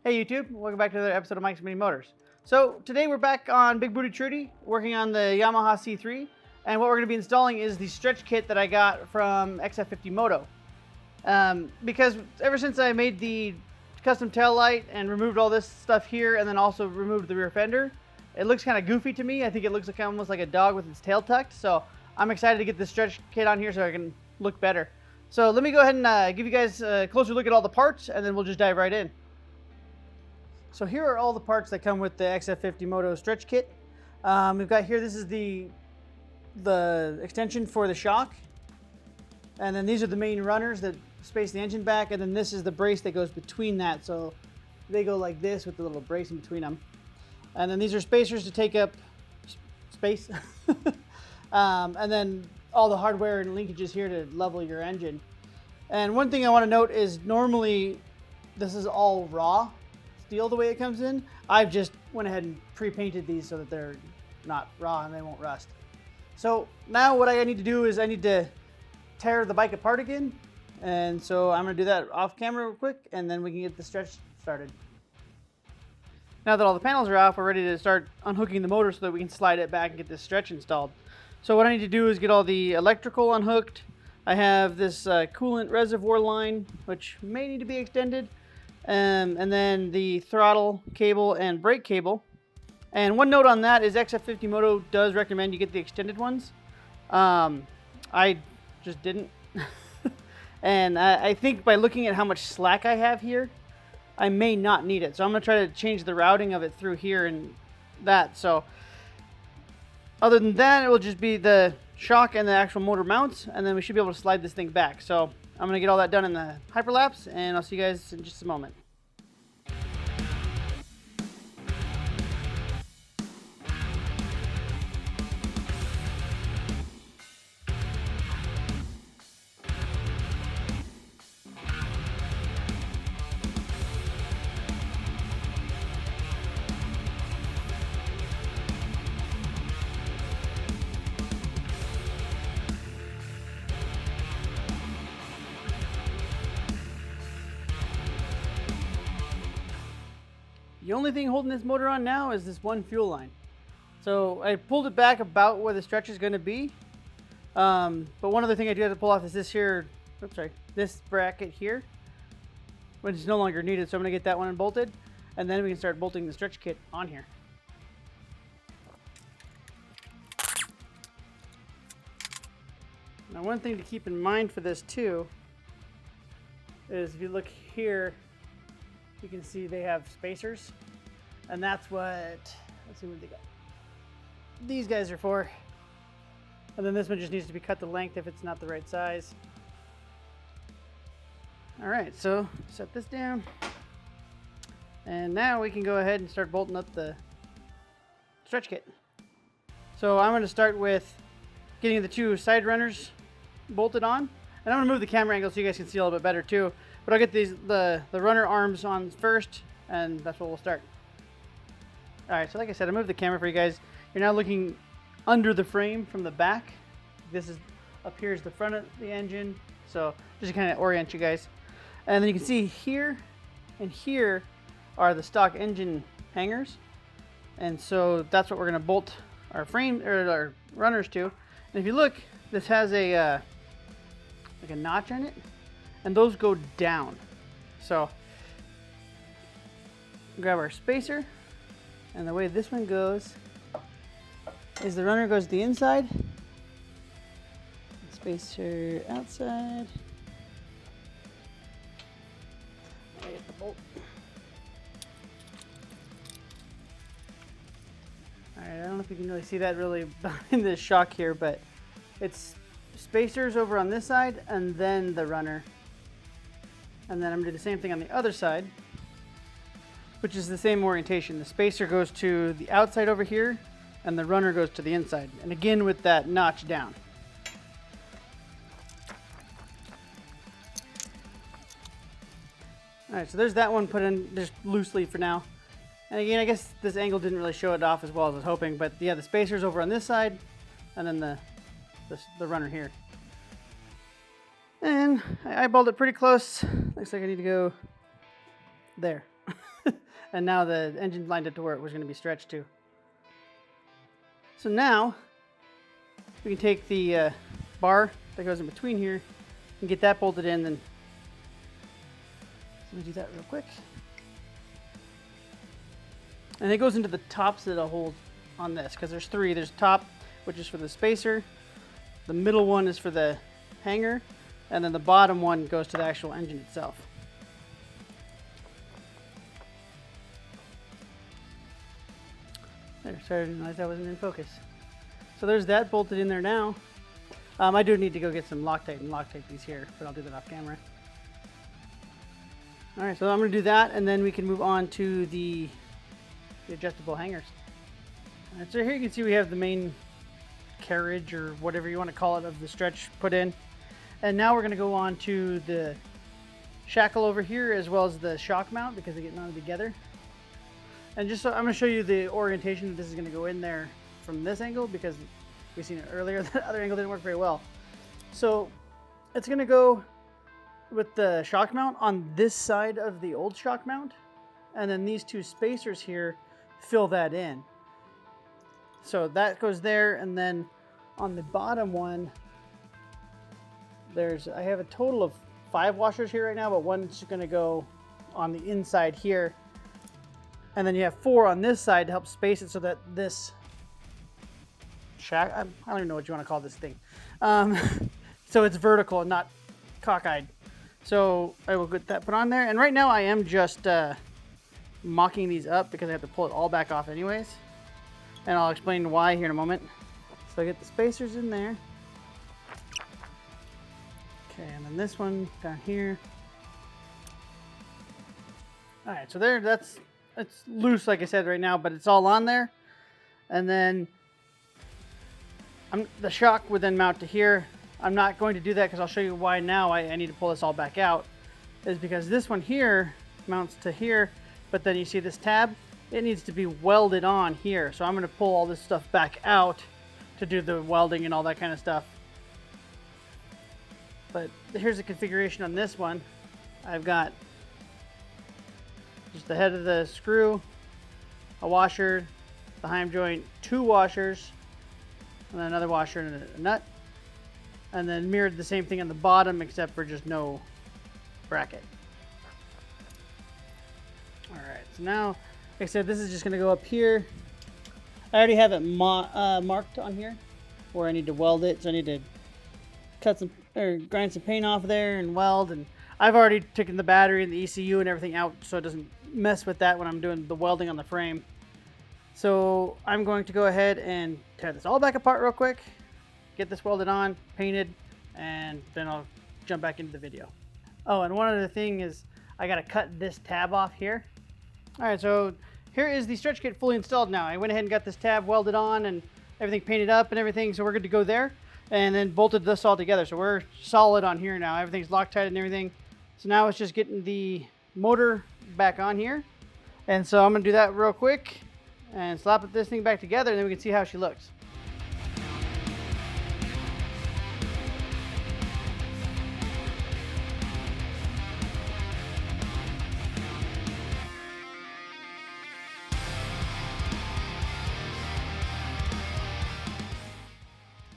Hey YouTube, welcome back to another episode of Mike's Mini Motors. So today we're back on Big Booty Trudy, working on the Yamaha C3, and what we're going to be installing is the stretch kit that I got from XF50Moto. Because ever since I made the custom tail light and removed all this stuff here, and then also removed the rear fender, it looks kind of goofy to me. I think it looks like almost like a dog with its tail tucked, so I'm excited to get this stretch kit on here so I can look better. So let me go ahead and give you guys a closer look at all the parts, and then we'll just dive right in. So here are all the parts that come with the XF50Moto stretch kit. We've got here, this is the extension for the shock. And then these are the main runners that space the engine back. And then this is the brace that goes between that. So they go like this with the little brace in between them. And then these are spacers to take up space. And then all the hardware and linkages here to level your engine. And one thing I want to note is normally this is all raw steel the way it comes in. I've just went ahead and pre-painted these so that they're not raw and they won't rust. So now what I need to do is I need to tear the bike apart again. And so I'm gonna do that off camera real quick and then we can get the stretch started. Now that all the panels are off, we're ready to start unhooking the motor so that we can slide it back and get this stretch installed. So what I need to do is get all the electrical unhooked. I have this coolant reservoir line, which may need to be extended. And then the throttle cable and brake cable. And one note on that is XF50Moto does recommend you get the extended ones. I just didn't. And I think by looking at how much slack I have here, I may not need it. So I'm going to try to change the routing of it through here and that. So other than that, it will just be the shock and the actual motor mounts. And then we should be able to slide this thing back. So I'm going to get all that done in the hyperlapse, and I'll see you guys in just a moment. The only thing holding this motor on now is this one fuel line. So I pulled it back about where the stretch is going to be. But one other thing I do have to pull off is this here, this bracket here, which is no longer needed. So I'm going to get that one unbolted, and then we can start bolting the stretch kit on here. Now one thing to keep in mind for this too is if you look here, you can see they have spacers, and that's what, let's see what they got. These guys are for. And then this one just needs to be cut to length if it's not the right size. All right, so set this down. And now we can go ahead and start bolting up the stretch kit. So I'm gonna start with getting the two side runners bolted on. And I'm gonna move the camera angle so you guys can see a little bit better too. But I'll get the runner arms on first, and that's what we'll start. All right, so like I said, I moved the camera for you guys. You're now looking under the frame from the back. This is up here is the front of the engine. So just to kind of orient you guys. And then you can see here and here are the stock engine hangers. And so that's what we're gonna bolt our frame or our runners to. And if you look, this has a like a notch in it. And those go down. So grab our spacer, and the way this one goes is the runner goes to the inside, spacer outside. I get the bolt. All right, I don't know if you can really see that really behind this shock here, but it's spacers over on this side and then the runner. And then I'm going to do the same thing on the other side, which is the same orientation. The spacer goes to the outside over here, and the runner goes to the inside. And again, with that notch down. All right, so there's that one put in just loosely for now. And again, I guess this angle didn't really show it off as well as I was hoping, but yeah, the spacer's over on this side, and then the runner here. And I eyeballed it pretty close. Looks like I need to go there. And now the engine lined up to where it was going to be stretched to. So now we can take the bar that goes in between here and get that bolted in. Then let me do that real quick. And it goes into the tops that it'll hold on this, because there's three. There's top, which is for the spacer. The middle one is for the hanger. And then the bottom one goes to the actual engine itself. There, sorry, I didn't realize that wasn't in focus. So there's that bolted in there now. I do need to go get some Loctite and Loctite these here, but I'll do that off camera. All right, so I'm gonna do that, and then we can move on to the adjustable hangers. All right, so here you can see we have the main carriage, or whatever you want to call it, of the stretch put in. And now we're gonna go on to the shackle over here, as well as the shock mount, because they get mounted together. And just so I'm going to show you the orientation that this is going to go in there from this angle, because we've seen it earlier. The other angle didn't work very well. So it's going to go with the shock mount on this side of the old shock mount. And then these two spacers here fill that in. So that goes there. And then on the bottom one, I have a total of 5 washers here right now, but one's going to go on the inside here. And then you have 4 on this side to help space it so that this I don't even know what you want to call this thing. So it's vertical and not cockeyed. So I will get that put on there. And right now I am just mocking these up because I have to pull it all back off anyways. And I'll explain why here in a moment. So I get the spacers in there. Okay, and then this one down here. All right, so there, it's loose, like I said, right now, but it's all on there. And then the shock would then mount to here. I'm not going to do that because I'll show you why now I need to pull this all back out. Is because this one here mounts to here, but then you see this tab, it needs to be welded on here. So I'm going to pull all this stuff back out to do the welding and all that kind of stuff. But here's the configuration on this one. I've got just the head of the screw, a washer, the heim joint, 2 washers, and then another washer and a nut. And then mirrored the same thing on the bottom, except for just no bracket. Alright, so now, like I said, this is just going to go up here. I already have it marked on here where I need to weld it, so I need to grind some paint off there and weld. And I've already taken the battery and the ECU and everything out so it doesn't mess with that when I'm doing the welding on the frame. So I'm going to go ahead and tear this all back apart real quick, get this welded on, painted, and then I'll jump back into the video. Oh, and one other thing is I got to cut this tab off here. All right, so here is the stretch kit fully installed now. I went ahead and got this tab welded on and everything painted up and everything, so we're good to go there. And then bolted this all together, so we're solid on here now. Everything's Loctite and everything. So now it's just getting the motor back on here. And so I'm going to do that real quick and slap this thing back together, and then we can see how she looks.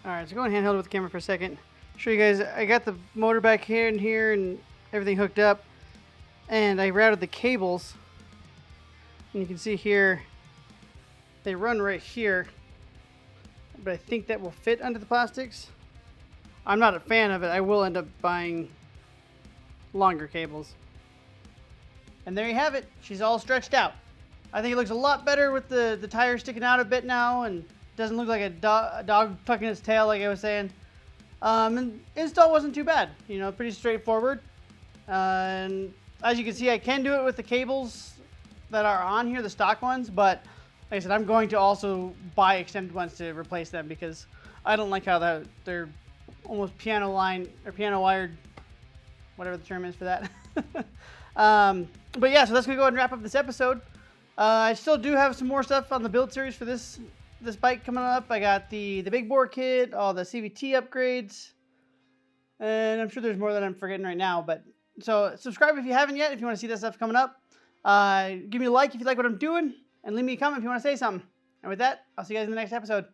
Alright, so going handheld with the camera for a second. Show you guys, I got the motor back here and everything hooked up. And I routed the cables. And you can see here, they run right here. But I think that will fit under the plastics. I'm not a fan of it. I will end up buying longer cables. And there you have it. She's all stretched out. I think it looks a lot better with the tire sticking out a bit now, and doesn't look like a dog tucking its tail like I was saying. And install wasn't too bad, you know, pretty straightforward. And as you can see, I can do it with the cables that are on here, the stock ones, but like I said, I'm going to also buy extended ones to replace them because I don't like how they're almost piano line or piano wired, whatever the term is for that. But yeah, so that's gonna go ahead and wrap up this episode. I still do have some more stuff on the build series for this bike coming up. I got the big bore kit, all the CVT upgrades, and I'm sure there's more that I'm forgetting right now. But so subscribe if you haven't yet, if you want to see that stuff coming up. Give me a like if you like what I'm doing, and leave me a comment if you want to say something. And with that, I'll see you guys in the next episode.